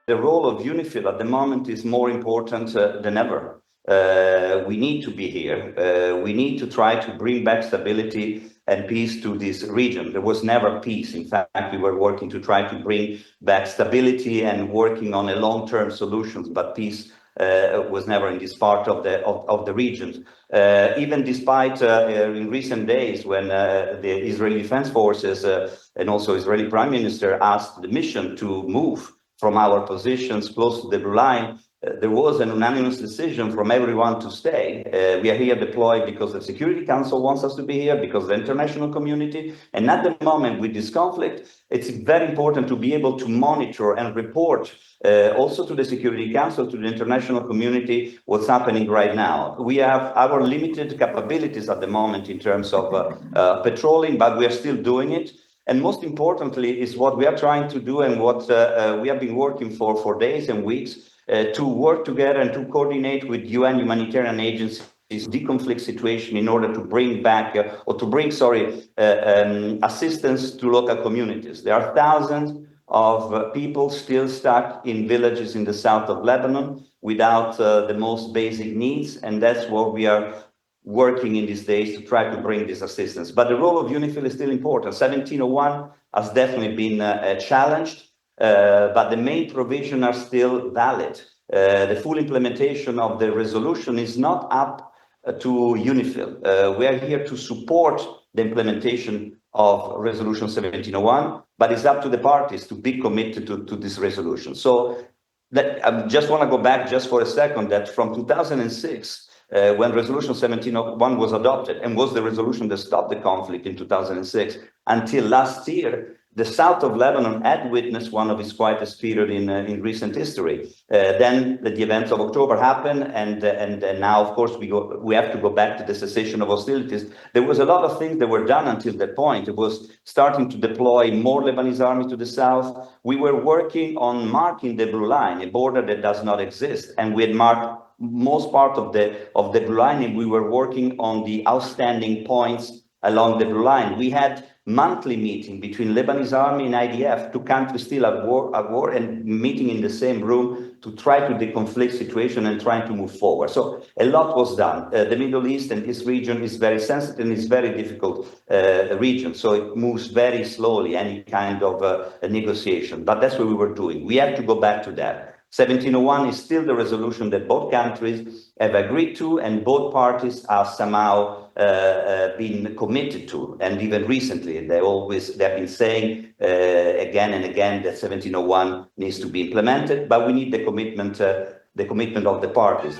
the role of UNIFIL at the moment is more important than ever. We need to be here. We need to try to bring back stability and peace to this region. There was never peace. In fact, we were working to try to bring back stability and working on a long-term solutions, but peace was never in this part of the region. Even despite in recent days when the Israeli Defense Forces and also Israeli Prime Minister asked the mission to move from our positions close to the blue line, there was an unanimous decision from everyone to stay. We are here deployed because the Security Council wants us to be here, because the international community. And at the moment with this conflict, it's very important to be able to monitor and report also to the Security Council, to the international community, what's happening right now. We have our limited capabilities at the moment in terms of patrolling, but we are still doing it. And most importantly is what we are trying to do and what we have been working for days and weeks to work together and to coordinate with UN humanitarian agencies deconflict situation in order to bring back assistance to local communities. There are thousands of people still stuck in villages in the south of Lebanon without the most basic needs, and that's what we are working in these days to try to bring this assistance. But the role of UNIFIL is still important. 1701 has definitely been challenged, but the main provisions are still valid. The full implementation of the resolution is not up to UNIFIL. We are here to support the implementation of Resolution 1701, but it's up to the parties to be committed to this resolution. So I just want to go back just for a second that from 2006, when Resolution 1701 was adopted and was the resolution that stopped the conflict in 2006, until last year, the south of Lebanon had witnessed one of its quietest periods in recent history. Then the events of October happened, and now, of course, we have to go back to the cessation of hostilities. There was a lot of things that were done until that point. It was starting to deploy more Lebanese army to the south. We were working on marking the blue line, a border that does not exist, and we had marked most part of the blue line, and we were working on the outstanding points along the blue line. We had monthly meeting between Lebanese army and IDF, two countries still at war, and meeting in the same room to try to deconflict situation and trying to move forward. So a lot was done. The Middle East and this region is very sensitive and it's very difficult region. So it moves very slowly, any kind of negotiation. But that's what we were doing. We have to go back to that. 1701 is still the resolution that both countries have agreed to, and both parties have somehow been committed to. And even recently, they've been saying again and again that 1701 needs to be implemented, but we need the commitment of the parties.